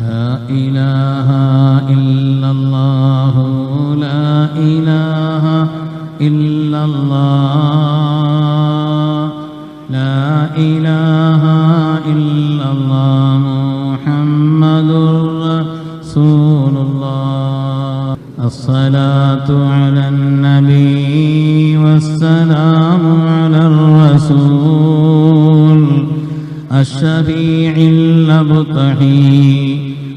لا إله إلا الله لا إله إلا الله لا إله إلا الله محمد رسول الله الصلاة على النبي والسلام على الرسول الشفيع الأبطحي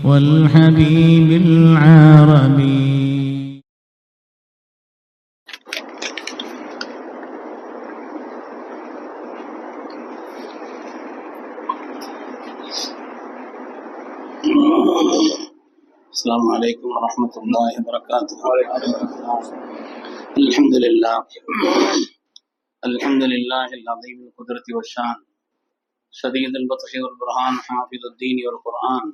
والحبيب العربي. السلام عليكم ورحمة الله وبركاته. الحمد لله العظيم القدرة والشان شديد البطش والبرهان حافظ الدين والقرآن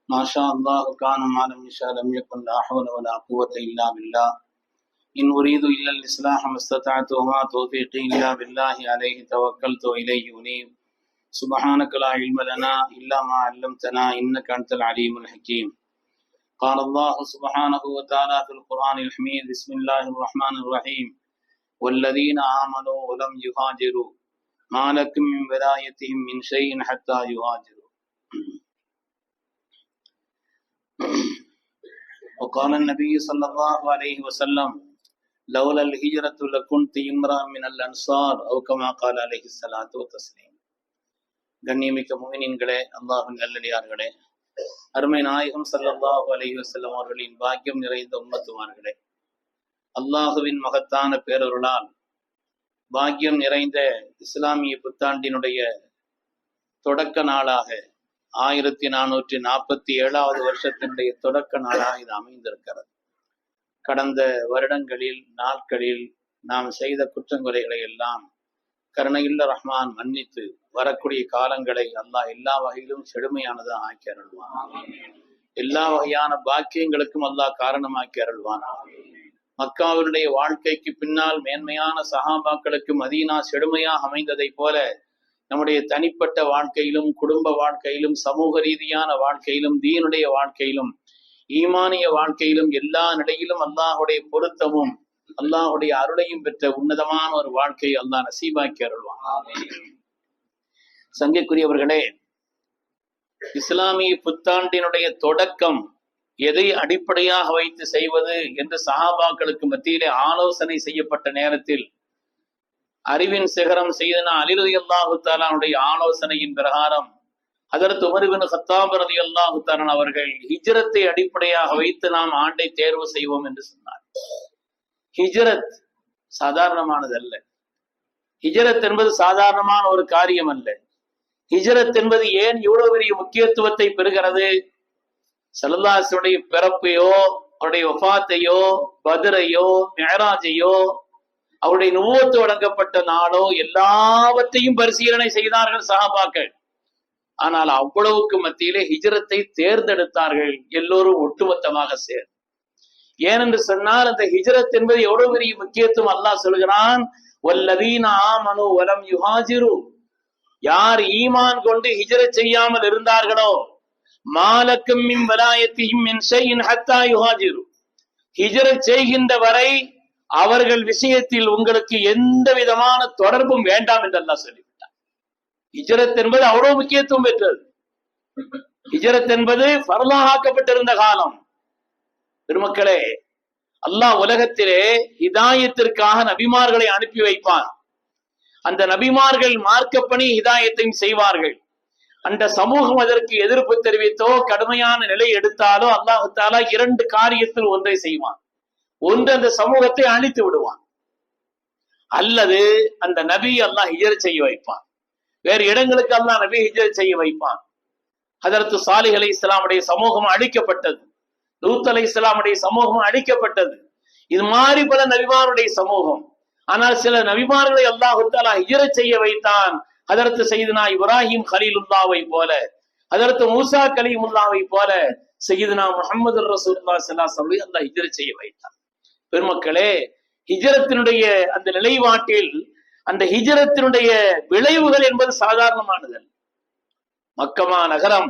ما شاء الله كان ما لم يشاء لم يكن لا حول ولا قوة إلا بالله إن أريد إلا الإصلاح ما استطعت وما توفيقي إلا بالله عليه توكلت وإليه أنيب سبحانك لا علم لنا إلا ما علمتنا إنك أنت العليم الحكيم. قال الله سبحانه وتعالى في القرآن الحميد بسم الله الرحمن الرحيم والذين آمنوا ولم يهاجروا ما لكم من ولايتهم من شيء حتى يهاجروا. وقال النبي صلى الله عليه وسلم لولا الهجرة لكنت امرأ من الأنصار أو كما قال عليه الصلاة والتسليم. கண்ணியமிக்க முஃமினீன்களே, அல்லாஹ்வின் நல்லடியார்களே, அருமை நாயகம் ஸல்லல்லாஹு அலைஹி வஸல்லம் அவர்களின் பாக்கியம் நிறைந்த உம்மத்துமார்களே, அல்லாஹுவின் மகத்தான பேரருளால் பாக்கியம் நிறைந்த இஸ்லாமிய புத்தாண்டினுடைய தொடக்க நாளாக 1447வது வருஷத்தினுடைய தொடக்க நாளாக இது அமைந்திருக்கிறது. கடந்த வருடங்களில் நாட்களில் நாம் செய்த குற்றங்குறைகளை எல்லாம் கருணையுள்ள ரஹ்மான் மன்னித்து வரக்கூடிய காலங்களை அல்லாஹ் எல்லா வகையிலும் செழுமையானதாக ஆக்கி அருள்வான். எல்லா வகையான பாக்கியங்களுக்கும் அல்லாஹ் காரணமாக்கி அருள்வான். மக்காவினுடைய வாழ்க்கைக்கு பின்னால் மேன்மையான சஹாபாக்களுக்கு மதீனா செழுமையாக அமைந்ததை போல நம்முடைய தனிப்பட்ட வாழ்க்கையிலும் குடும்ப வாழ்க்கையிலும் சமூக ரீதியான வாழ்க்கையிலும் தீனுடைய வாழ்க்கையிலும் ஈமானிய வாழ்க்கையிலும் எல்லா நிலையிலும் அல்லாஹுடைய பொருத்தமும் அல்லாஹுடைய அருளையும் பெற்ற உன்னதமான ஒரு வாழ்க்கையை அல்லாஹ் நசீபாக்கி அருள்வான். சங்கைக்குரியவர்களே, இஸ்லாமிய புத்தாண்டினுடைய தொடக்கம் எதை அடிப்படையாக வைத்து செய்வது என்று சஹாபாக்களுக்கு மத்தியிலே ஆலோசனை செய்யப்பட்ட நேரத்தில் அறிவின் சிகரம் செய்தனா அலி ரலியல்லாஹு தஆலாவுடைய ஆலோசனையின் பிரகாரம் ஹஜ்ரத் உமர் இப்னு கத்தாப் ரலியல்லாஹு தஆலா அவர்கள் ஹிஜ்ரத்தை அடிப்படையாக வைத்து நாம் ஆண்டை தேர்வு செய்வோம் என்று சொன்னார். ஹிஜ்ரத் சாதாரணமானது அல்ல. ஹிஜ்ரத் என்பது சாதாரணமான ஒரு காரியம் அல்ல. ஹிஜ்ரத் என்பது ஏன் இவ்வளவு பெரிய முக்கியத்துவத்தை பெறுகிறது? ஸல்லல்லாஹு அலைஹி வஸல்லம் பிறப்பையோ அவருடைய வஃபாத்தையோ பத்ரையோ மிஅராஜையோ அவருடைய நுபுவத்து வழங்கப்பட்ட நாளோ எல்லாவற்றையும் பரிசீலனை செய்தார்கள் சஹாபாக்கள். ஆனால் அவ்வளவுக்கு மத்தியிலே ஹிஜ்ரத்தை தேர்ந்தெடுத்தார்கள் எல்லோரும் ஒட்டுமொத்தமாக சேர்ந்து. ஏனென்று சொன்னால் அந்த ஹிஜ்ரத் என்பது எவ்வளவு பெரிய முக்கியத்துவம் அல்லாஹ் சொல்கிறான். வல்லதீன ஆமனு வலம் யுஹாஜிரு, யார் ஈமான் கொண்டு ஹிஜ்ரத் செய்யாமல் இருந்தார்களோ மாலக்கும் மின் வலாயத்திஹிம் மின் ஷைஇன் ஹத்தா யுஹாஜிரு, ஹிஜ்ரத் செய்கின்ற வரை அவர்கள் விஷயத்தில் உங்களுக்கு எந்த விதமான தொடர்பும் வேண்டாம் என்று அல்லாஹ் சொல்லிவிட்டார். ஹிஜ்ரத் என்பது அவ்வளவு முக்கியத்துவம் பெற்றது. ஹிஜ்ரத் என்பது ஃபர்லாக ஆக்கப்பட்டிருந்த காலம். பெருமக்களே, அல்லாஹ் உலகத்திலே ஹிதாயத்திற்காக நபிமார்களை அனுப்பி வைப்பான். அந்த நபிமார்கள் மார்க்கப்பணி ஹிதாயத்தையும் செய்வார்கள். அந்த சமூகம் அதற்கு எதிர்ப்பு தெரிவித்தோ கடுமையான நிலை எடுத்தாலோ அல்லாஹ் தஆலா இரண்டு காரியத்தில் ஒன்றை செய்வான். ஒன்று, அந்த சமூகத்தை அழித்து விடுவான், அல்லது அந்த நபி அல்லாஹ் ஹிஜ்ரத் செய்ய வைப்பான். வேறு இடங்களுக்கு அல்லாஹ் நபி ஹிஜ்ரத் செய்ய வைப்பான். ஹஜ்ரத் சாலிஹ் அலைஹிஸ்ஸலாமுடைய சமூகம் அழிக்கப்பட்டது, லூத் அலைஹிஸ்ஸலாமுடைய சமூகம் அழிக்கப்பட்டது. இது மாதிரி பல நபிமாருடைய சமூகம். ஆனால் சில நபிமார்களை அல்லாஹ் தஆலா ஹிஜ்ரத் செய்ய வைத்தான். ஹஜ்ரத் சையதுனா இப்ராஹிம் கலீலுல்லாவை போல, ஹஜ்ரத் மூசா கலீமுல்லாவை போல சையதுனா முஹம்மது ரசூலுல்லாஹி ஸல்லல்லாஹு அலைஹி வஸல்லம் அல்லாஹ் ஹிஜ்ரத் செய்ய வைத்தான். பெருமக்களே, ஹிஜ்ரத்தினுடைய அந்த நிலைப்பாட்டில் அந்த ஹிஜ்ரத்தினுடைய விளைவுகள் என்பது சாதாரணமானது. மக்கமா நகரம்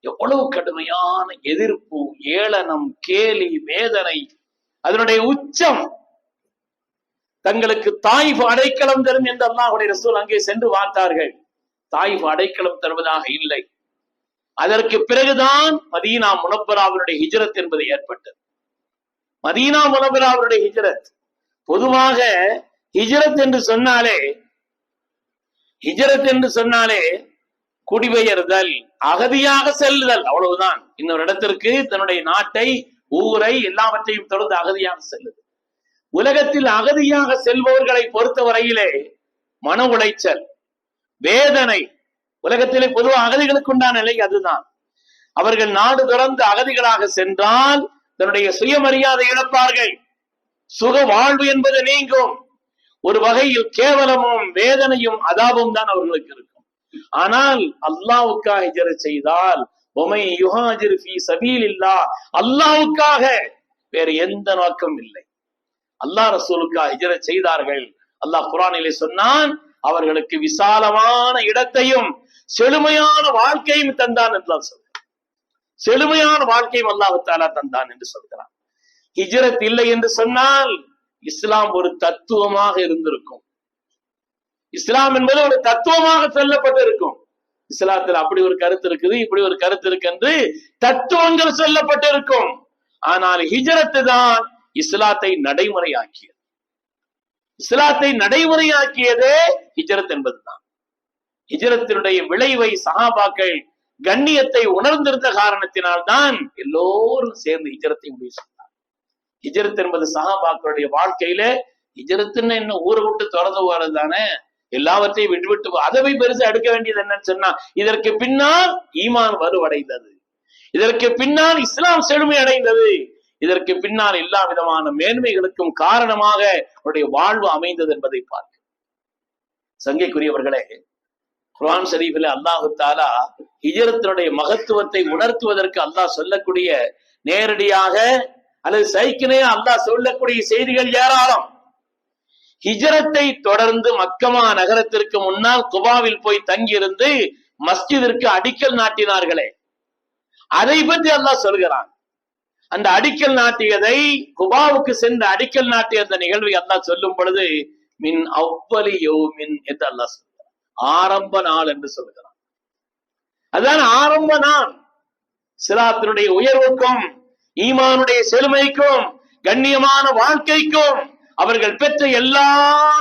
எவ்வளவு கடுமையான எதிர்ப்பு, ஏளனம், கேலி, வேதனை, அதனுடைய உச்சம். தங்களுக்கு தாயிஃப் அடைக்கலம் தரும் என்று அல்லாஹ்வுடைய ரசூல் அங்கே சென்று பார்த்தார்கள். தாயிஃப் அடைக்கலம் தருவதாக இல்லை. அதற்கு பிறகுதான் மதீனா முனவ்வராவுடைய ஹிஜ்ரத் என்பது ஏற்பட்டது. மதீனா முனவ்வராவுடைய ஹிஜ்ரத், பொதுவாக ஹிஜ்ரத் என்று சொன்னாலே குடிபெயர்தல், அகதியாக செல்லுதல், அவ்வளவுதான். இன்னொரு இடத்திற்கு தன்னுடைய நாட்டை, ஊரை, எல்லாவற்றையும் தொடர்ந்து அகதியாக செல்லுது. உலகத்தில் அகதியாக செல்பவர்களை பொறுத்தவரையிலே மன உளைச்சல், வேதனை, உலகத்திலே பொதுவாக அகதிகளுக்கு உண்டான நிலை அதுதான். அவர்கள் நாடு தொடர்ந்து அகதிகளாக சென்றால் தன்னுடைய சுயமரியாதை இழப்பார்கள், சுக வாழ்வு என்பது நீங்கும். ஒரு வகையில் கேவலமும் வேதனையும் அதாபும் தான் அவர்களுக்கு இருக்கும். ஆனால் அல்லாஹ்வுக்காக ஹிஜ்ரத் செய்தால், வமை யுஹாஜிர் ஃபீ சபீலில்லாஹ், அல்லாஹ்வுக்காக, வேற எந்த நோக்கம் இல்லை, அல்லாஹ் ரசூலுக்காக ஹிஜ்ரத் செய்தார்கள். அல்லாஹ் குர்ஆனிலே சொன்னான், அவர்களுக்கு விசாலமான இடத்தையும் செழுமையான வாழ்க்கையும் தந்தான் என்று சொல்கிறான். செழுமையான வாழ்க்கையும் அல்லாஹ் தஆலா தந்தான் என்று சொல்கிறான். ஹிஜ்ரத் இல்லை என்று சொன்னால் இஸ்லாம் ஒரு தத்துவமாக இருந்திருக்கும். இஸ்லாம் என்பது ஒரு தத்துவமாக சொல்லப்பட்டிருக்கும். இஸ்லாத்தில் அப்படி ஒரு கருத்து இருக்குது, இப்படி ஒரு கருத்து இருக்கு என்று தத்துவங்கள் சொல்லப்பட்டிருக்கும். ஆனால் ஹிஜ்ரத் தான் இஸ்லாத்தை நடைமுறையாக்கியது. இஸ்லாத்தை நடைமுறையாக்கியதே ஹிஜ்ரத் என்பதுதான். ஹிஜ்ரத்தினுடைய விளைவை சஹாபாக்கள் கண்ணியத்தை உணர்ந்திருந்த காரணத்தினால் தான் எல்லோரும் சேர்ந்து ஹிஜ்ரத்தை முடிவு செய்தார். ஹிஜ்ரத் என்பது சஹாபாக்களுடைய வாழ்க்கையில, ஹிஜ்ரத்ன்னு என்ன ஊரை விட்டு திறந்து போறது தானே, எல்லாவற்றையும் விட்டு அதை பெருசா எடுக்க வேண்டியது என்னன்னு சொன்னா, இதற்கு பின்னால் ஈமான் வலுவடைந்தது, இதற்கு பின்னால் இஸ்லாம் செழுமை அடைந்தது, இதற்கு பின்னால் எல்லா விதமான மேன்மைகளுக்கும் காரணமாக அவருடைய வாழ்வு அமைந்தது என்பதை பார்க்க. சங்கைக்குரியவர்களே, குர்ஆன் ஷரீஃபில் அல்லாஹ் தஆலா ஹிஜ்ரத்தினுடைய மகத்துவத்தை உணர்த்துவதற்கு அல்லாஹ் சொல்லக்கூடிய, நேரடியாக அல்லது சைக்கிளையா அல்லாஹ் சொல்லக்கூடிய செய்திகள் ஏராளம். ஹிஜ்ரத்தை தொடர்ந்து மக்கமா நகரத்திற்கு முன்னால் குபாவில் போய் தங்கியிருந்து மஸ்ஜிதிற்கு அடிக்கல் நாட்டினார்களே, அதை பற்றி அல்லாஹ் சொல்கிறான். அந்த அடிக்கல் நாட்டியதை, குபாவுக்கு சென்று அடிக்கல் நாட்டிய அந்த நிகழ்வை அல்லாஹ் சொல்லும் பொழுது, மின் அவ்வலி யௌமின் என்று அல்லாஹ் சொல்கிறான். ஆரம்ப நாள் என்று சொல்கிறான். அதுதான் ஆரம்ப நாள். சிராத்தினுடைய உயர்வுக்கும், ஈமானுடைய செழுமைக்கும், கண்ணியமான வாழ்க்கைக்கும், அவர்கள் பெற்ற எல்லா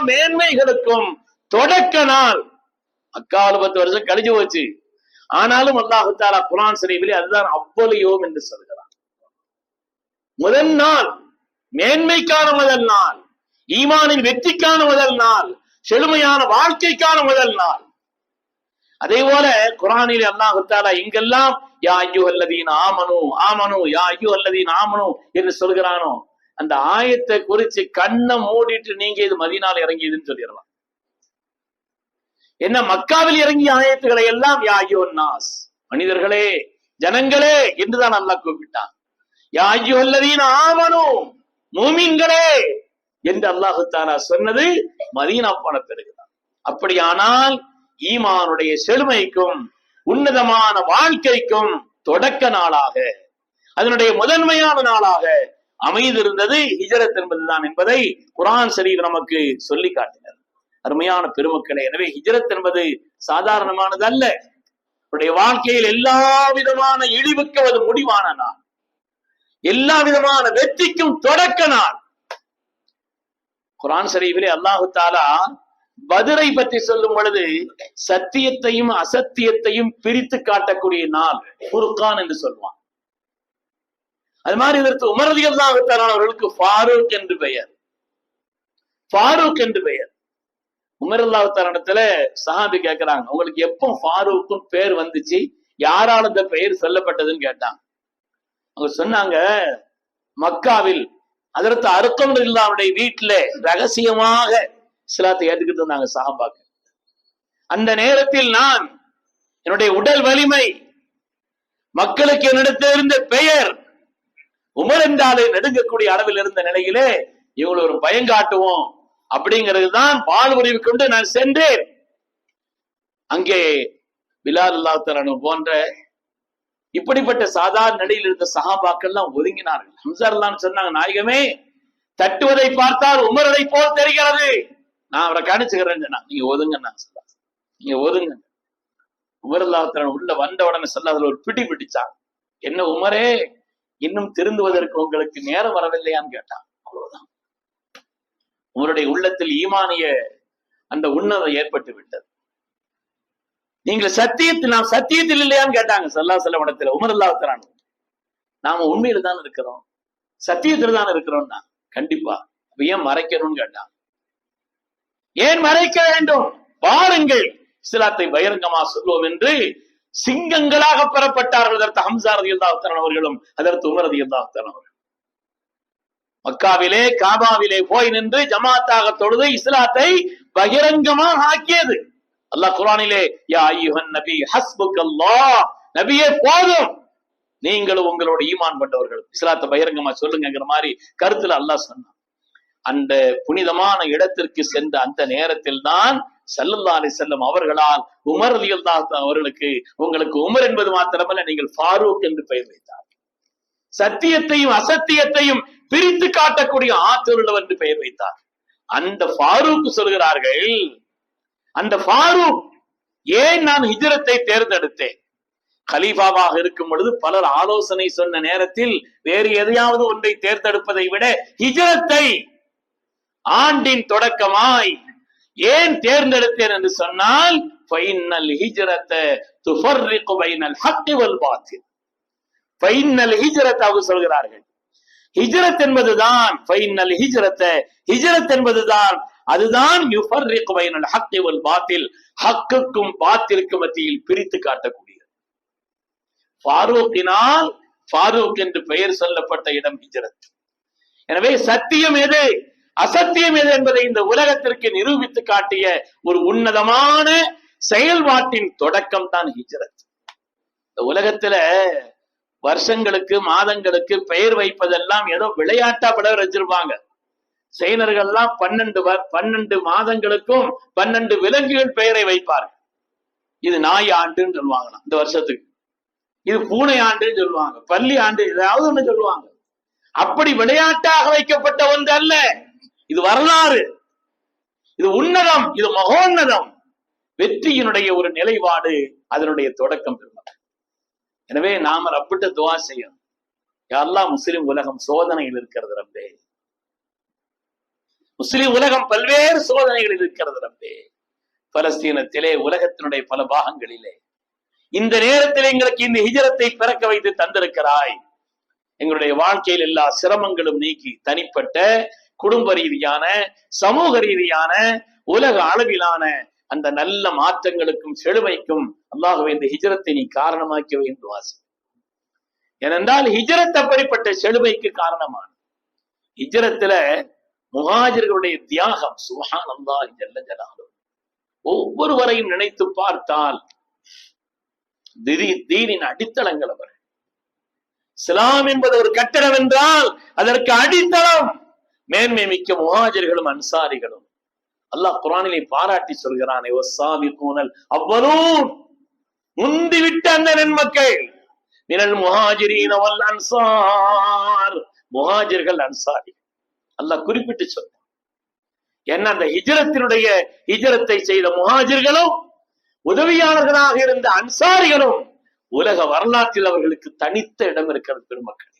மேன்மைகளுக்கும் தொடக்க நாள். அக்கால 10 வருஷம் கழிஞ்சு போச்சு. ஆனாலும் அல்லாஹ் தஆலா குர்ஆன் ஷரீஃபிலே அதுதான் அவ்வலி யௌம் என்று சொல்கிறான். முதல் நாள், மேன்மைக்கான முதல் நாள், ஈமானின் வெற்றிக்கான முதல் நாள், செழுமையான வாழ்க்கைக்கான முதல் நாள். அதே போல குர்ஆனிலே அல்லாஹ் தஆலா எங்கெல்லாம் யா அய்யுஹல்லதீன ஆமனு ஆமனு யா அய்யுஹல்லதீன ஆமனு என்று சொல்கிறானோ, அந்த ஆயத்தை குறித்து கண்ணை மூடிட்டு நீங்க இது மதீனால இறங்கியதுன்னு சொல்லிடலாம். என்ன, மக்காவில் இறங்கிய ஆயத்துக்களை எல்லாம் யா அய்யுஹன் நாஸ், மனிதர்களே, ஜனங்களே என்றுதான் அல்லாஹ் கூப்பிட்டான். யா அய்யுஹல்லதீன ஆமனு, மூமின்களே என்று அல்லாஹ் தஆலா சொன்னது மதீனா போன பிறகுதான். அப்படியானால் ஈமானுடைய செழுமைக்கும் உன்னதமான வாழ்க்கைக்கும் தொடக்க நாளாக, அதனுடைய முதன்மையான நாளாக அமைந்திருந்தது ஹிஜ்ரத் என்பதுதான் என்பதை குர்ஆன் ஷரீஃப் நமக்கு சொல்லி காட்டினர். அருமையான பெருமக்களே, எனவே ஹிஜ்ரத் என்பது சாதாரணமானது அல்ல. அவருடைய வாழ்க்கையில் எல்லா விதமான இழிவுக்கும் அது முடிவான நாள், எல்லா விதமான வெற்றிக்கும் தொடக்க நாள். குர்ஆன் ஷரீஃபிலே அல்லாஹ் தஆலா பத்ரை பற்றி சொல்லும் பொழுது சத்தியத்தையும் அசத்தியத்தையும் பிரித்து காட்டக்கூடிய நாள் ஃபுர்கான் என்று சொல்வான். அது மாதிரி இதற்கு உமர் ரலியல்லாஹு தஆலா அவர்களுக்கு ஃபாரூக் என்று பெயர். ஃபாரூக் என்று பெயர். உமர் ரலியல்லாஹு தஆலா இடத்துல சஹாபி கேட்கிறாங்க, உங்களுக்கு எப்போ ஃபாரூக்குன்னு பேர் வந்துச்சு, யாரால இந்த பெயர் சொல்லப்பட்டதுன்னு கேட்டாங்க. அவங்க சொன்னாங்க, மக்காவில் ஹஜ்ரத் அர்கம் ரலியல்லாஹுடைய வீட்டில ரகசியமாக இஸ்லாத்தை ஏற்றுக்கிட்டு இருந்தாங்க சஹாபாக்கள். அந்த நேரத்தில் நான், என்னுடைய உடல் வலிமை, மக்களுக்கு என்னிடத்தில் இருந்த பெயர், உமர் என்றாலே நடுங்கக்கூடிய அளவில் இருந்த நிலையிலே இவங்களை ஒரு பயம் காட்டுவோம் அப்படிங்கிறது தான் பால் உரிவு கொண்டு நான் சென்றேன். அங்கே பிலால் ரலியல்லாஹு தஆலா போன்ற இப்படிப்பட்ட சாதாரண நிலையில் இருந்த சஹாபாக்கள்லாம் ஒதுங்கினார்கள். ஹம்ஸார்லாம் சொன்னாங்க, நாயகமே தட்டுவதை பார்த்தால் உமரதை போல் தெரிகிறது, நான் அவரை கணிச்சுக்கிறேன்னு சொன்னா, நீங்க ஒதுங்க, நீங்க ஒதுங்க. உமரல்லாஹ் உள்ள வந்த உடனே சொல்லாத ஒரு பிடி பிடிச்சாங்க. என்ன உமரே, இன்னும் திருந்துவதற்கு உங்களுக்கு நேரம் வரவில்லையான்னு கேட்டான். அவ்வளவுதான். உங்களுடைய உள்ளத்தில் ஈமானிய அந்த உன்னதம் ஏற்பட்டு விட்டது. நீங்கள் நாம் சத்தியத்தில் இல்லையான்னு கேட்டாங்க ஸல்லல்லாஹு அலைஹி வஸல்லம். உமரல்லாஹ் தஆலா, நாம உண்மையில தான் இருக்கிறோம், சத்தியத்தில் தான் இருக்கிறோம்னா, கண்டிப்பா ஏன் மறைக்கணும்னு கேட்டாங்க. ஏன் மறைக்க வேண்டும்? பாருங்கள், இஸ்லாத்தை பகிரங்கமா சொல்லுவோம் என்று சிங்கங்களாக பெறப்பட்டார்கள். அதற்கு ஹம்ஸா ரலியல்லாஹு தஆலா அவர்களும் அதற்கு உமர் ரலியல்லாஹு தஆலா அவர்களும் மக்காவிலே காபாவிலே போய் நின்று ஜமாத்தாக தொழுது இஸ்லாத்தை பகிரங்கமாக ஆக்கியது. அல்லாஹ் குர்ஆனிலே யா அய்யுஹன் நபி ஹஸ்புக்கல்லாஹ், நபியே போதும், நீங்களும் உங்களோட ஈமான் கொண்டவர்கள் இஸ்லாத்தை பகிரங்கமா சொல்லுங்கிற மாதிரி கருத்துல அல்லாஹ் சொன்னான். அந்த புனிதமான இடத்திற்கு சென்ற அந்த நேரத்தில் தான் ஸல்லல்லாஹு அலைஹி வஸல்லம் அவர்களால் உமர் ரலியல்லாஹு தஆலா அவர்களுக்கு, உங்களுக்கு உமர் என்பது மாத்திரமல்ல, நீங்கள் ஃபாரூக் என்று பெயர் வைத்தார். சத்தியத்தையும் அசத்தியத்தையும் பிரித்து காட்டக்கூடிய ஆற்றல் உள்ளவர் என்று பெயர் வைத்தார். அந்த ஃபாரூக் சொல்கிறார்கள், அந்த ஃபாரூக் ஏன் நான் ஹிஜ்ரத்தை தேர்ந்தெடுத்தேன்? கலீஃபாவாக இருக்கும் பொழுது பலர் ஆலோசனை சொன்ன நேரத்தில் வேறு எதையாவது ஒன்றை தேர்ந்தெடுப்பதை விட ஹிஜ்ரத்தை ஆண்டின் தொடக்கமாய் ஏன் தேர்ந்தெடுத்தேன் என்று சொன்னால், ஃபைனல் ஹிஜ்ரத துஃபர்ரிகு பைனல் ஹக்கி வல் பாத்தில். ஃபைனல் ஹிஜ்ரத் அவர் சொல்கிறார்கள், ஹிஜ்ரத் என்பதுதான் ஃபைனல் ஹிஜ்ரத, ஹிஜ்ரத் என்பதுதான் அதுதான் யுஃபர்ரிகு பைனல் ஹக்கி வல் பாத்தில், ஹக்குக்கும் பாத்திலுக்கும் மத்தியில் பிரித்து காட்டக்கூடியது. ஃபாரூக்கினால் ஃபாரூக் என்று பெயர் சொல்லப்பட்ட இடம் ஹிஜ்ரத். எனவே சத்தியம் எது அசத்தியம் எது என்பதை இந்த உலகத்திற்கு நிரூபித்து காட்டிய ஒரு உன்னதமான செயல்பாட்டின் தொடக்கம் தான் ஹிஜ்ரத். இந்த உலகத்துல வருஷங்களுக்கு மாதங்களுக்கு பெயர் வைப்பதெல்லாம் ஏதோ விளையாட்டா பெயர் வச்சிருப்பாங்க. சைனர்கள்லாம் 12 மாதங்களுக்கும் 12 விலங்குகள் பெயரை வைப்பார்கள். இது நாய் ஆண்டுன்னு சொல்லுவாங்களாம் இந்த வருஷத்துக்கு, இது பூனை ஆண்டுன்னு சொல்லுவாங்க, பள்ளி ஆண்டு ஏதாவது ஒண்ணு சொல்லுவாங்க. அப்படி விளையாட்டாக வைக்கப்பட்ட ஒன்று அல்ல, இது வரலாறு, இது உன்னதம், இது மகோன்னதம், வெற்றியினுடைய ஒரு நிலைப்பாடு, அதனுடைய தொடக்கம் பெறும். எனவே நாம ரப்பிட்ட துஆ செய்யணும், யா அல்லாஹ் முஸ்லிம் உலகம் சோதனையில் இருக்கிறது ரப்பே, முஸ்லிம் உலகம் பல்வேறு சோதனைகள் இருக்கிறது ரப்பே. பலஸ்தீனத்திலே, உலகத்தினுடைய பல பாகங்களிலே இந்த நேரத்தில் எங்களுக்கு இந்த ஹிஜ்ரத்தை பிறக்க வைத்து தந்திருக்கிறாய். எங்களுடைய வாழ்க்கையில் எல்லா சிரமங்களும் நீக்கி தனிப்பட்ட குடும்ப ரீதியான சமூக ரீதியான உலக அளவிலான அந்த நல்ல மாற்றங்களுக்கும் செழுமைக்கும் அல்லாஹ்வே இந்த ஹிஜ்ரத்தை நீ காரணமாக்கி என்று வாசி. ஏனென்றால் ஹிஜ்ரத் அப்படிப்பட்ட செழுமைக்கு காரணமான ஹிஜ்ரத்துல முஹாஜிர்களுடைய தியாகம் சுப்ஹானல்லாஹ் ஜல்ல ஜலாலுஹு. ஒவ்வொருவரையும் நினைத்து பார்த்தால் தீனின் அடித்தளங்கள் அவர். இஸ்லாம் என்பது ஒரு கட்டடம் என்றால் அதற்கு அடித்தளம் மேன்மை மிக்க முஹாஜிர்களும் அன்சாரிகளும். அல்லாஹ் குர்ஆனிலே பாராட்டி சொல்கிறானே, வஸ்ஸாபிகூனல் அவ்வலூன், முந்திவிட்ட அந்த நன்மக்கள், மினல் முஹாஜிரீன வல் அன்சார், முஹாஜிர்கள் அன்சாரி அல்லாஹ் குறிப்பிட்டு சொல்றான். என்ன, அந்த ஹிஜ்ரத்தை செய்த முஹாஜிர்களும் உதவியாளர்களாக இருந்த அன்சாரிகளும் உலக வரலாற்றில் அவர்களுக்கு தனித்த இடம் இருக்கிறது. பெருமக்கள்,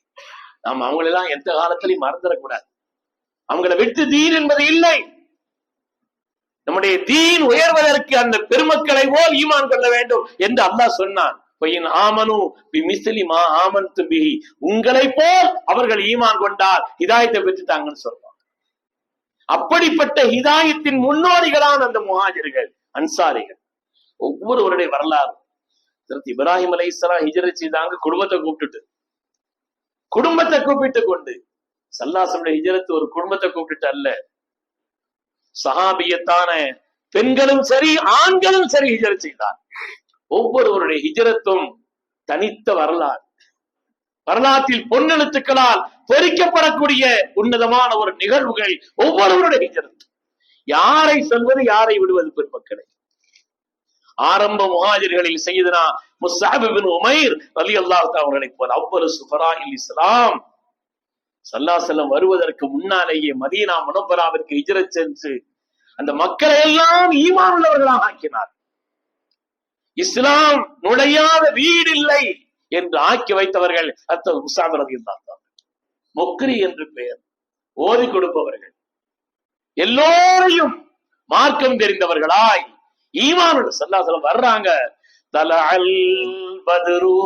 நாம் அவங்களெல்லாம் எந்த காலத்திலையும் மறந்துடக்கூடாது. அவங்களை விட்டு தீன் என்பது இல்லை. நம்முடைய தீன் உயர்வதற்கு அந்த பெருமக்களை போல் ஈமான் கொள்ள வேண்டும் என்று அல்லாஹ் சொன்னான். உங்களை போல் அவர்கள் ஈமான் கொண்டால் ஹிதாயத்தை பெற்றுட்டாங்கன்னு சொல்றாங்க. அப்படிப்பட்ட ஹிதாயத்தின் முன்னோடிகளான அந்த முஹாஜிர்கள் அன்சாரிகள் ஒவ்வொருவருடைய வரலாறு. இப்ராஹிம் அலைஹிஸ்ஸலாம் ஹிஜ்ரத் செய்தாங்க, குடும்பத்தை கூப்பிட்டு கொண்டு. ஸல்லல்லாஹு ஹிஜ்ரத் ஒரு குடும்பத்தை கூப்பிட்டு அல்ல, சஹாபியத்தான பெண்களும் சரி ஆண்களும் சரி ஹிஜ்ரத் செய்தார். ஒவ்வொருவருடைய ஹிஜ்ரத்தும் தனித்த வரலாறு, வரலாற்றில் பொன்னெழுத்துக்களால் பொறிக்கப்படக்கூடிய உன்னதமான ஒரு நிகழ்வுகள் ஒவ்வொருவருடைய ஹிஜ்ரத். யாரை சொல்வது யாரை விடுவது பெருமக்களை? ஆரம்ப முஹாஜிர்களில் சையதுனா முஸ்அப் இப்னு உமைர் ரலியல்லாஹு தஆலா அவர்களைப் போல அவ்வளவு சுஃபராஇல் இஸ்லாம் ஸல்லல்லாஹு அலைஹி வஸல்லம் வருவதற்கு முன்னாலேயே மதீனா முனவ்வராவிற்கு ஹிஜ்ரத் சென்று அந்த மக்களை எல்லாம் ஈமான் உள்ளவர்களாக ஆக்கினார். இஸ்லாம் நுழையாத வீடு இல்லை என்று ஆக்கி வைத்தவர்கள் முஸ்அப் ரலியல்லாஹு தஆலா. முக்ரி என்று பெயர், ஓதி கொடுப்பவர்கள், எல்லோரையும் மார்க்கம் தெரிந்தவர்களாய் ஈமானோட ஸல்லல்லாஹு அலைஹி வஸல்லம் வர்றாங்க. தலஅல் பத்ரு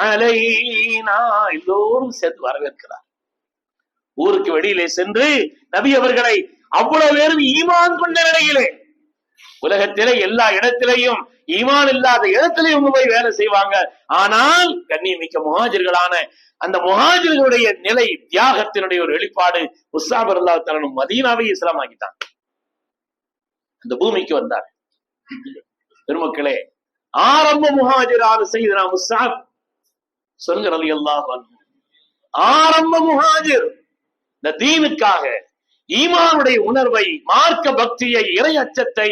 அலைனா, எல்லோரும் சேர்த்து வரவேற்கிறார். ஊருக்கு வெளியிலே சென்று நபி அவர்களை அவ்வளவு பேரும் ஈமான் கொண்ட நிலையிலே, உலகத்திலே எல்லா இடத்திலேயும் ஈமான் இல்லாத இடத்திலேயும் போய் வேலை செய்வாங்க. ஆனால் கண்ணியமிக்க முஹாஜிர்களான அந்த முஹாஜிர்களுடைய நிலை, தியாகத்தினுடைய ஒரு வெளிப்பாடு. முஸ்அப் ரலியல்லாஹு தஆலா மதீனாவை இஸ்லாம் ஆக்கிட்டாங்க, அந்த பூமிக்கு வந்தார். பெருமக்களே, ஆரம்ப முஹாஜிரான சையதுனா முஸ்அப் சொல்லுங்க ரலியல்லாஹு அன்ஹு, ஆரம்ப முஹாஜிர் இந்த தீனுக்காக ஈமானுடைய உணர்வை, மார்க்க பக்தியை, இறை அச்சத்தை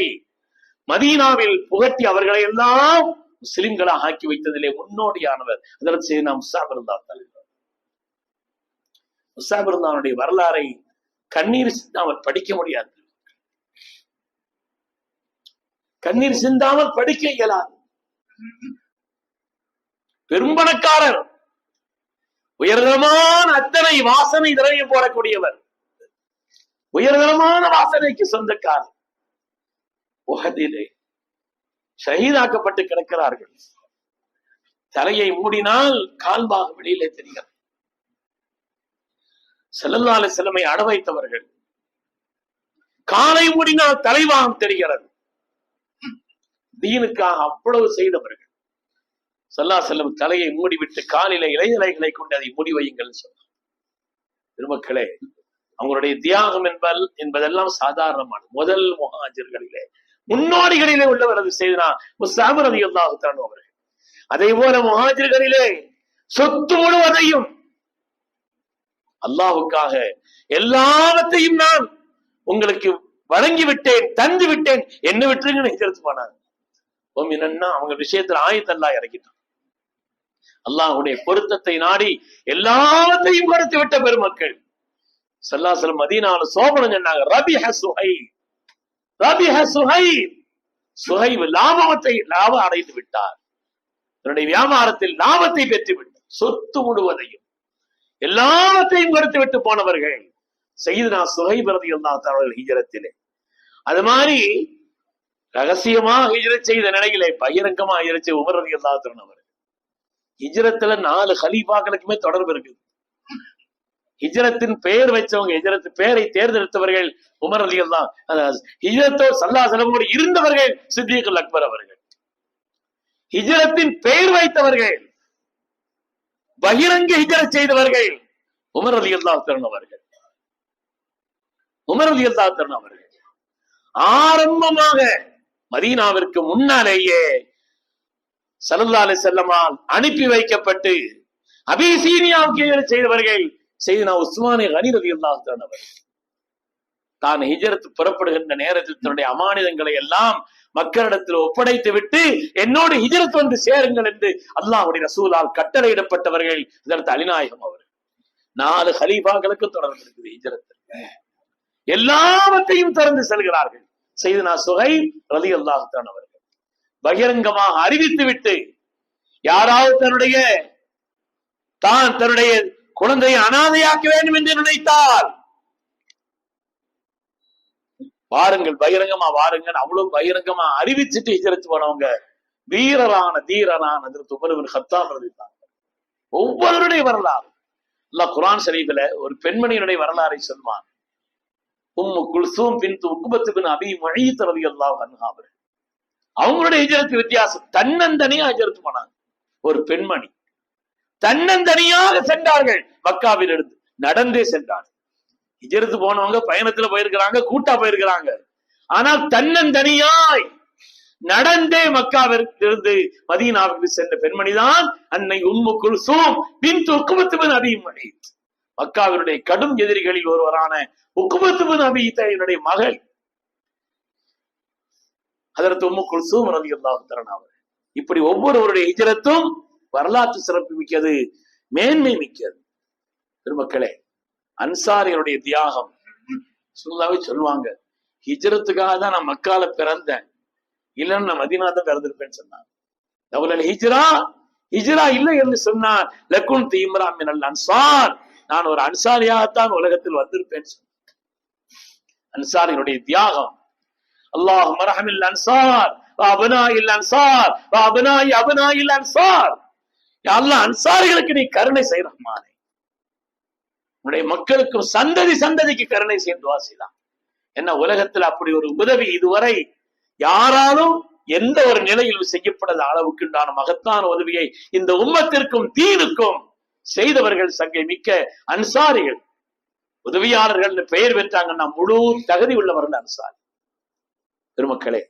மதீனாவில் புகட்டி அவர்களை எல்லாம் முஸ்லிம்களாக ஆக்கி வைத்ததிலே முன்னோடியானவர் அதற்கு சையதுனா முஸ்அப் ரலியல்லாஹு தஆலா. முஸ்அப் ரலியல்லாஹுடைய வரலாறை கண்ணீர் சிந்தாமல் படிக்க முடியாது, கண்ணீர் சிந்தாமல் படிக்க இயலாது. பெரும்பணக்காரர், உயர்தரமான அத்தனை வாசனை திரவியம் போடக்கூடியவர், உயர்தரமான வாசனைக்கு சொந்தக்காரர். உஹதிலே ஷஹீதாக்கப்பட்டு கிடக்கிறார்கள். தலையை மூடினால் கால்பாக வெளியிலே தெரிகிறது. ஸல்லல்லாஹு அலைஹி வஸல்லம் அட வைத்தவர்கள். காலை மூடினால் தலைவாகம் தெரிகிறது. தீனுக்காக அவ்வளவு செய்தவர்கள். ஸல்லல்லாஹு அலைஹி வஸல்லம் தலையை மூடிவிட்டு காலில இலைகளை கொண்டு அதை மூடி வையுங்கள் சொன்னார். பெருமக்களே, அவங்களுடைய தியாகம் என்பதெல்லாம் சாதாரணமான முதல் முஹாஜிர்களிலே முன்னோடிகளிலே உள்ளவரது செய்தனா முஸ்அப் ரலியல்லாஹு தஆலா அவர்கள். அதே போல முஹாஜிர்களிலே சொத்து முழுவதையும் அல்லாஹ்வுக்காக எல்லாவற்றையும் நான் உங்களுக்கு வழங்கி விட்டேன், தந்து விட்டேன், என்ன விட்டுருங்கன்னு ஹிஜ்ரத் பண்ணாங்க. அவங்க விஷயத்துல ஆயத்தல்லாஹ் இறக்கிட்டான். அல்லாஹ்வுடைய பொருத்தத்தை நாடி எல்லாவற்றையும் கொடுத்து விட்ட பெருமக்கள். ஸல்லல்லாஹு அலைஹி வஸல்லம் மதீனாவுல சோபனம் சொன்னாங்க, ரபிஹ சுஹைப், ரபிஹ சுஹைப், சுஹைப் லாபம் அடைந்து விட்டார், தன்னுடைய வியாபாரத்தில் லாபத்தை பெற்று விட்டார். சொத்து முழுவதையும் எல்லாவற்றையும் கொடுத்து விட்டு போனவர்கள் சய்யிதுனா சுஹைப் ரலியல்லாஹு தஆலா அவர்கள் ஹிஜ்ரத்திலே. அது மாதிரி ரகசியமாக ஹிஜ்ரத் செய்த நிலையிலே பகிரங்கமா ஹிஜ்ரத் செய்த உமர் ரலியல்லாஹு தஆலா அவர்கள். ஹிஜ்ரத்துல 4 கலீஃபாக்களுக்குமே தொடர்பு இருக்குது. ஹிஜ்ரத்தின் பெயர் வச்சவங்க, ஹிஜ்ரத் பெயரை தேர்ந்தெடுத்தவர்கள் உமர் ரலியல்லாஹு. ஹிஜ்ரத்தோ ஸல்லல்லாஹு அலைஹி வஸல்லம் இருந்தவர்கள் சித்தீக்குல் அக்பர் அவர்கள். ஹிஜ்ரத்தின் பெயர் வைத்தவர்கள், பகிரங்க ஹிஜ்ரத் செய்தவர்கள் உமர் ரலியல்லாஹு தஆலா அவர்கள். உமர் ரலியல்லாஹு தஆலா அவர்கள் ஆரம்பமாக மதீனாவிற்கு முன்னாலேயே ஸல்லல்லாஹு அலைஹி வஸல்லமால் அனுப்பி வைக்கப்பட்டு அபிசீனியாவுக்கு ஹிஜ்ரத் செய்தவர்கள் சையதுனா உஸ்மான் கனி ரலியல்லாஹு தஆலா அவர்கள். தான் ஹிஜ்ரத் புறப்படுகின்ற நேரத்தில் தன்னுடைய அமானிதங்களை எல்லாம் மக்களிடத்தில் ஒப்படைத்து விட்டு என்னோடு ஹிஜ்ரத் வந்து சேருங்கள் என்று அல்லாஹ்வுடைய ரசூலால் கட்டளையிடப்பட்டவர்கள் இதற்கு அலிநாயகம் அவர்கள். 4 கலீஃபாக்களுக்கு தொடர்பு இருக்குது ஹிஜ்ரத். எல்லாவற்றையும் திறந்து செல்கிறார்கள். சையதுனா சுஹைப் ரலியல்லாஹு தஆலா அவர்கள் பகிரங்கமாக அறிவித்து விட்டு, யாராவது தன்னுடைய குழந்தையை அனாதையாக்க வேண்டும் என்று நினைத்தால் வாருங்கள், பகிரங்கமா வாருங்கள், அவ்வளவு பகிரங்கமா அறிவிச்சுட்டு ஹிஜ்ரத் போனவங்க தீரனான ஹஜ்ரத் உமர் இப்னு கத்தாப் ரலியல்லாஹு அன்ஹு. ஒவ்வொருவருடைய வரலாறு அல்லாஹ் குர்ஆன் ஷரீஃபில ஒரு பெண்மணியினுடைய வரலாறை சொல்வான். உம்மு குல்சூம் பின்த் உக்பத் பின் அபி முஈத் ரலியல்லாஹு அன்ஹா அவர்கள். அவங்களுடைய ஹிஜ்ரத் வித்தியாசம். தன்னந்தனியா ஹிஜ்ரத் போனாங்க. ஒரு பெண்மணி தன்னந்தனியாக சென்றார்கள். மக்காவில் இருந்து நடந்தே சென்றார்கள். ஹிஜ்ரத் போனவங்க பயணத்துல போயிருக்கிறாங்க, கூட்டா போயிருக்கிறாங்க. ஆனால் தன்னந்தனியாய் நடந்தே மக்காவிற்கு இருந்து மதீனாவிற்கு சென்ற பெண்மணிதான் அன்னை உம்மு குல்சூம் பின்த் உக்பத் பின் அபி முஈத். மக்காவினுடைய கடும் எதிரிகளில் ஒருவரான உக்பத் பின் அபி முஈத் மகள். ஹஜ்ரத் உம்மு குல்சூம் ரலியல்லாஹு தஆலா அவர். இப்படி ஒவ்வொருவருடைய ஹிஜ்ரத்தும் வரலாற்று சிறப்பு மிக்கது, மேன்மை மிக்கது. பெருமக்களே, அன்சாரிகளுடைய தியாகம் சொல்லாவே சொல்லுவாங்க, ஹிஜ்ரத்துக்காக தான் நான் மக்கால பிறந்தேன், இல்லைன்னு நான் மதீனா தான் பிறந்திருப்பேன்னு சொன்னாங்க. லவ்லல் ஹிஜ்ரா, ஹிஜ்ரா இல்லை என்று சொன்னார், லகுன்து இம்ரா மினல் அன்சார், நான் ஒரு அன்சாரியாகத்தான் உலகத்தில் வந்திருப்பேன் சொன்னார். அன்சாரிகளுடைய தியாகம். அல்லாஹும்ம ரஹமில் அன்சார் வ அப்னாஇல் அன்சார் வ அப்னாஇ அப்னாஇல் அன்சார். யா அல்லாஹ், அன்சாரிகளுக்கு நீ கருணை செய் ரஹ்மானே, உன்னுடைய மக்களுக்கும் சந்ததி சந்ததிக்கு கருணை செய்து துஆ செய்யலாம். என்ன, உலகத்தில் அப்படி ஒரு உதவி இதுவரை யாராலும் எந்த ஒரு நிலையில் செய்யப்படாத அளவுக்கு உண்டான மகத்தான உதவியை இந்த உம்மத்திற்கும் தீனுக்கும் செய்தவர்கள் சங்கை மிக்க அன்சாரிகள். உதவியாளர்கள் பெயர் பெற்றாங்கன்னா முழு தகுதி உள்ளவர்கள் அன்சாரி. பெருமக்களே,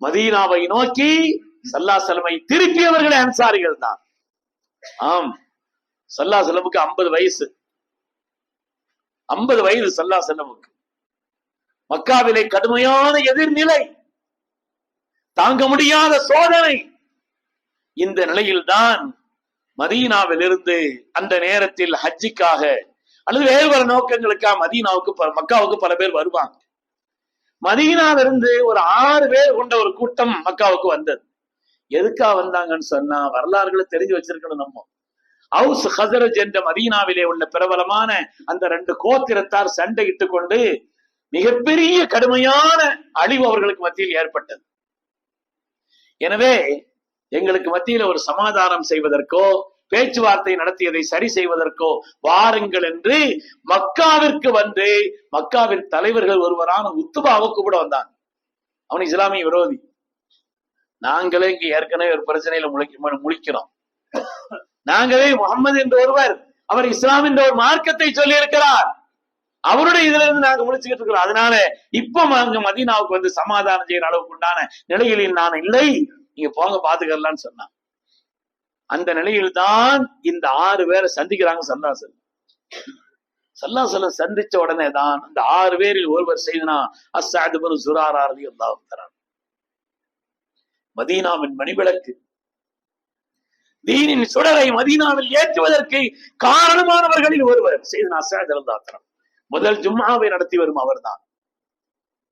மதீனாவை நோக்கி ஸல்லல்லாஹு அலைஹி வஸல்லம் திருப்பியவர்களே அன்சாரிகள் தான். ஆம், ஸல்லல்லாஹு அலைஹி வஸல்லம் 50 வயசு, 50 வயது ஸல்லல்லாஹு அலைஹி வஸல்லம். மக்காவிலே கடுமையான எதிர்நிலை, தாங்க முடியாத சோதனை. இந்த நிலையில்தான் மதீனாவில் இருந்து அந்த நேரத்தில் ஹஜ்ஜிக்காக அல்லது வேறு பல நோக்கங்களுக்காக மக்காவுக்கு பல பேர் வருவாங்க. மதீனாவிலிருந்து ஒரு 6 பேர் கொண்ட ஒரு கூட்டம் மக்காவுக்கு வந்தது. எதுக்காக வந்தாங்கன்னு சொன்னா, வரலாறுகளை தெரிஞ்சு வச்சிருக்கணும். நம்ம அவுஸ் ஹஸரஜ் என்ற மதீனாவிலே உள்ள பிரபலமான அந்த 2 கோத்திரத்தார் சண்டையிட்டு கொண்டு மிகப்பெரிய கடுமையான அழிவு அவர்களுக்கு மத்தியில் ஏற்பட்டது. எனவே எங்களுக்கு மத்தியில ஒரு சமாதானம் செய்வதற்கோ பேச்சுவார்த்தை நடத்தியதை சரி செய்வதற்கோ வாருங்கள் என்று மக்காவிற்கு வந்து மக்காவின் தலைவர்கள் ஒருவரான உத்துபாவை கூப்பிட வந்தாங்க. அவன் இஸ்லாமிய விரோதி. நாங்களே இங்க ஏற்கனவே ஒரு பிரச்சனையில முழிக்கிறோம். நாங்களே முகமது என்ற ஒருவர், அவர் இஸ்லாம் என்ற ஒரு மார்க்கத்தை சொல்லி இருக்கிறார், அவருடைய இதுல இருந்து நாங்க முடிச்சுக்கிட்டு இருக்கிறோம். அதனால இப்ப அங்க மதீனாவுக்கு வந்து சமாதானம் செய்யற அளவுக்கு உண்டான நிலையில் நான் இல்லை, நீங்க போங்க பாத்துக்கலாம்னு சொன்னான். அந்த நிலையில்தான் இந்த 6 பேரை சந்திக்கிறாங்க ஸல்லல்லாஹு அலைஹி வஸல்லம். சந்திச்ச உடனே தான் அந்த 6 பேரில் ஒருவர் செய்தனா அஸ்ஸஅத் இப்னு ஸுராரா ரலியல்லாஹு தஆலா, மதீனாவின் மணிவிளக்கு, தீனின் சுடரை மதீனாவில் ஏற்றுவதற்கு காரணமானவர்களில் ஒருவர் செய்தனா அஸ்ஸஅத் ரலியல்லாஹு தஆலா. முதல் ஜும்ஆவை நடத்தி வரும் அவர்தான்,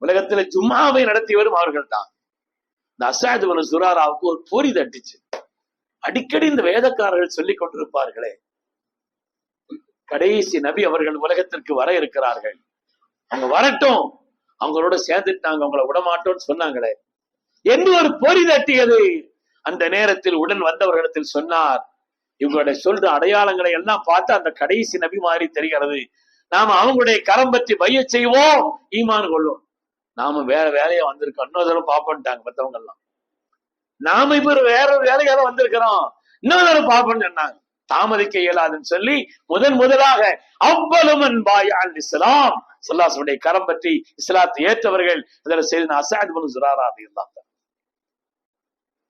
உலகத்துல ஜும்ஆவை நடத்தி வரும் அவர்கள் தான். இந்த அஸ்ஸஅத் இப்னு ஸுராராவுக்கு ஒரு பொறி தட்டிச்சு. அடிக்கடி இந்த வேதக்காரர்கள் சொல்லிக் கொண்டிருப்பார்களே, கடைசி நபி அவர்கள் உலகத்திற்கு வர இருக்கிறார்கள், அவங்க வரட்டும், அவங்களோட சேர்ந்துட்டு நாங்க அவங்கள விடமாட்டோம்னு சொன்னாங்களே என்று ஒரு பொறி தட்டியது. அந்த நேரத்தில் உடன் வந்தவர்களிடத்தில் சொன்னார், இவங்களுடைய சொல்ற அடையாளங்களை எல்லாம் பார்த்து அந்த கடைசி நபி மாதிரி தெரிகிறது, நாம அவங்களுடைய கரம் பற்றி பையச் செய்வோம், ஈமான் கொள்வோம். நாம வேற வேலையா வந்திருக்கோம், இன்னொரு தடவை பாப்போம்ட்டாங்க மத்தவங்க எல்லாம். நாம இப்ப வேற ஒரு வேலையால வந்திருக்கிறோம், இன்னொரு தடவை பாப்போம்னு சொன்னாங்க. தாமதிக்க இயலாதுன்னு சொல்லி முதலாக அவ்வளமன் பாயால் இஸ்லாம் ஸல்லல்லாஹு கரம் பற்றி இஸ்லாத்தை ஏற்றவர்கள் அதில் செய்த அஸ்ஸஅத் இப்னு ஸுராரா ரலியல்லாஹு தஆலா.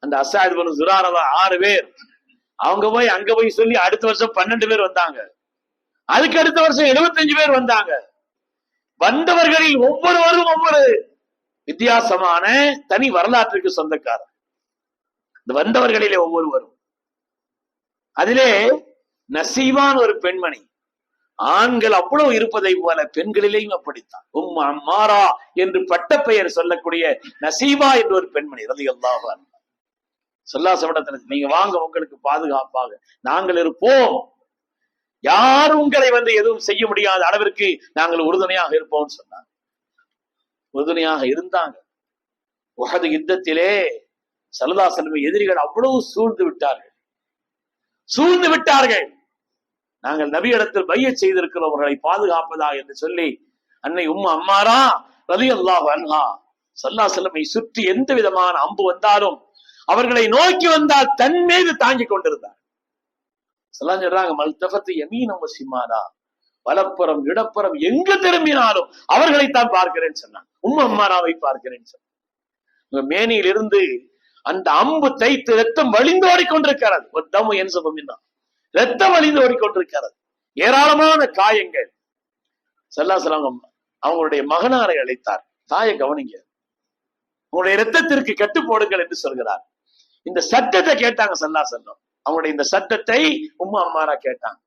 அந்த அஸ்ஸஅத் இப்னு ஸுராரா 6 பேர், அவங்க போய் அங்க போய் சொல்லி அடுத்த வருஷம் 12 பேர் வந்தாங்க. அதுக்கு அடுத்த வருஷம் 75 பேர் வந்தாங்க. வந்தவர்களில் ஒவ்வொருவரும் ஒவ்வொரு வித்தியாசமான தனி வரலாற்றுக்கு சொந்தக்காரர். இந்த வந்தவர்களிலே ஒவ்வொருவரும், அதிலே நசீவான் ஒரு பெண்மணி, ஆண்கள் அவ்வளவு இருப்பதை போல பெண்களிலேயும் அப்படித்தான். உம்மு அம்மாரா என்று பட்ட பெயர் சொல்லக்கூடிய நசீபா என்ற ஒரு பெண்மணி ரலியல்லாஹு அன்ஹா. ஸல்லல்லாஹு அலைஹி வஸல்லம், நீங்க வாங்க, உங்களுக்கு பாதுகாப்பாக நாங்கள் இருப்போம், யாரும் உங்களை வந்து எதுவும் செய்ய முடியாத அளவிற்கு நாங்கள் உறுதுணையாக இருப்போம்னு சொன்னாங்க. உறுதுணையாக இருந்தாங்க. உஹது யுத்தத்திலே ஸல்லல்லாஹு அலைஹி வஸல்லம் எதிரிகள் அவ்வளவு சூழ்ந்து விட்டார்கள். நாங்கள் நபியிடத்தில் பையத் செய்திருக்கிறவர்களை பாதுகாப்பதா என்று சொல்லி அன்னை உம்மு அம்மாரா ரலியல்லாஹு அன்ஹா ஸல்லல்லாஹு அலைஹி வஸல்லம் சுற்றி எந்த விதமான அம்பு வந்தாலும் அவர்களை நோக்கி வந்தால் தன் மீது தாங்கிக் கொண்டிருந்தார். சொல்றாங்க, மல்தஃபத்து யமீனம் வசிமானா, வலப்புறம் இடப்புறம் எங்கு திரும்பினாலும் அவர்களைத்தான் பார்க்கிறேன்னு சொன்னாங்க. உம்மு அம்மாராவை பார்க்கிறேன்னு சொன்னாங்க. மேனியில் இருந்து அந்த அம்பு தைத்து ரத்தம் வழிந்தோடி கொண்டிருக்கிறது. ரத்தம் வழிந்து ஓடிக்கொண்டிருக்கிறது. ஏராளமான காயங்கள். ஸல்லல்லாஹு அலைஹி வஸல்லம் அவங்களுடைய மகனாரை அழைத்தார். தாயை கவனிங்க, உங்களுடைய இரத்தத்திற்கு கட்டு போடுங்கள் என்று சொல்கிறார். இந்த சட்டத்தை கேட்டாங்க ஸல்லல்லாஹு அலைஹி வஸல்லம். அவங்களுடைய இந்த சட்டத்தை உம்மு அம்மாரா கேட்டாங்க.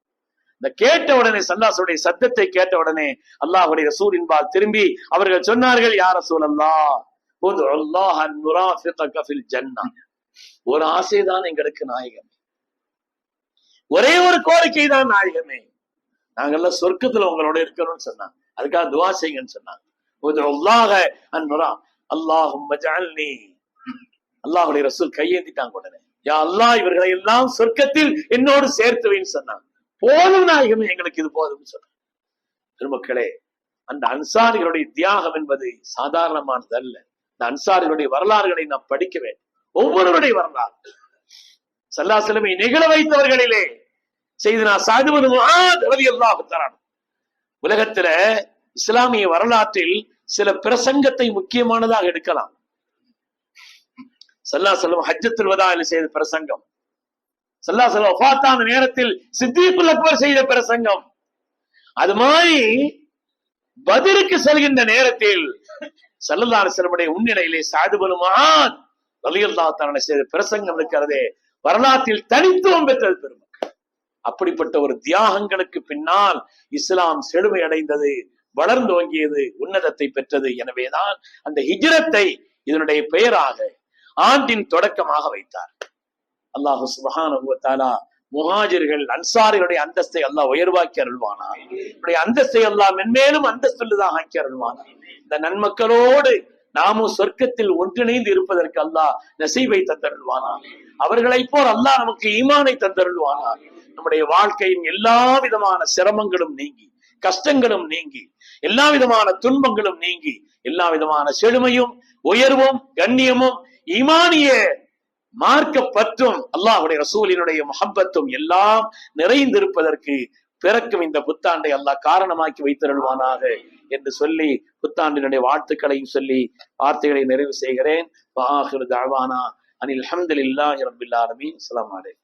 இந்த கேட்ட உடனே ஸல்லல்லாஹுடைய சத்தத்தை கேட்ட உடனே அல்லாஹ்வுடைய ரசூலின்பால் திரும்பி அவர்கள் சொன்னார்கள், யா ரசூலல்லாஹ் உதுல்லாஹ் அன் நுராஃபிகக ஃபில் ஜன்னah. ஒரு ஆசைதான் எங்களுக்கு நாயகமே, ஒரே ஒரு கோரிக்கை தான் நாயகமே, நாங்கெல்லாம் சொர்க்கத்துல உங்களோட இருக்கணும்னு சொன்னாங்க. அதுக்காக துஆ செய்யுங்கன்னு சொன்னாங்க. உதுல்லாஹ அன் நுரா அல்லாஹும்ம ஜஅல்னி. அல்லாஹ்வுடைய ரசூல் கையேந்திட்டாங்க உடனே, யா அல்லாஹ் இவர்களை எல்லாம் சொர்க்கத்தில் என்னோடு சேர்த்து வைன்னு சொன்னாங்க. போதும் நாயகமே, எங்களுக்கு இது போதும்னு சொன்னாங்க. பெருமக்களே, அந்த அன்சாரிகளுடைய தியாகம் என்பது சாதாரணமானது அல்ல. இந்த அன்சாரிகளுடைய வரலாறுகளை நாம் படிக்க வேண்டும். ஒவ்வொருவருடைய வரலாறு ஸல்லல்லாஹு அலைஹி வஸல்லம் நிகழ வைத்தவர்களிலே சையதுனா சஅத் இப்னு முஆத் ரலியல்லாஹு தஆலா உலகத்துல இஸ்லாமிய வரலாற்றில் சில பிரசங்கத்தை முக்கியமானதாக எடுக்கலாம். ஸல்லல்லாஹு அலைஹி வஸல்லம் ஹஜ்ஜத்துல் வதாஇல் செய்த பிரசங்கம், ஸல்லல்லாஹு அலைஹி வஸல்லம் வஃபாத்தான நேரத்தில் சித்தீக்குல் அக்பர் செய்த பிரசங்கம், அது மாதிரி பத்ருக்கு செல்கின்ற நேரத்தில் ஸல்லல்லாஹு அலைஹி வஸல்லம் முன்னிலையிலே சஅத் இப்னு முஆத் ரலியல்லாஹு தஆலா செய்த பிரசங்கம் இருக்கிறதே, வரலாற்றில் தனித்துவம் பெற்றது பெருமக்கள். அப்படிப்பட்ட ஒரு தியாகங்களுக்கு பின்னால் இஸ்லாம் செழுமை அடைந்தது, வளர்ந்தோங்கியது, உன்னதத்தை பெற்றது. எனவேதான் அந்த ஹிஜ்ரத்தை இதனுடைய பெயராக, ஆண்டின் தொடக்கமாக வைத்தார். அல்லாஹு சுப்ஹானஹு வ தஆலா முஹாஜிர்கள் அன்சாரிகளுடைய அந்தஸ்தை அல்லாஹ் உயர்வாக்கி அருள்வானா, அவருடைய அந்தஸ்தை அல்லாஹ் மென்மேலும் அந்தஸ்துள்ளதாக ஆக்கி அருள்வானா. இந்த நன்மக்களோடு நாமும் சொர்க்கத்தில் ஒன்றிணைந்து இருப்பதற்கு அல்லாஹ் நசீபை தந்தருள்வானா. அவர்களை போல் அல்லாஹ் நமக்கு ஈமானை தந்தருள்வானா. நம்முடைய வாழ்க்கையின் எல்லா விதமான சிரமங்களும் நீங்கி, கஷ்டங்களும் நீங்கி, எல்லா விதமான துன்பங்களும் நீங்கி, எல்லா விதமான செழுமையும் உயர்வும் கண்ணியமும் ஈமானிய மார்க்க பற்றும் அல்லாஹ்வுடைய ரசூலினுடைய முஹப்பத்தும் எல்லாம் நிறைந்திருப்பதற்கு பிறக்கும் இந்த புத்தாண்டை அல்லாஹ் காரணமாக்கி வைத்தருள்வானாக என்று சொல்லி புத்தாண்டினுடைய வாழ்த்துக்களையும் சொல்லி வார்த்தைகளை நிறைவு செய்கிறேன். வஆகிரு தஅவானா அனில் ஹம்துலில்லாஹி ரப்பில் ஆலமீன். அஸ்ஸலாமு அலைக்கும்.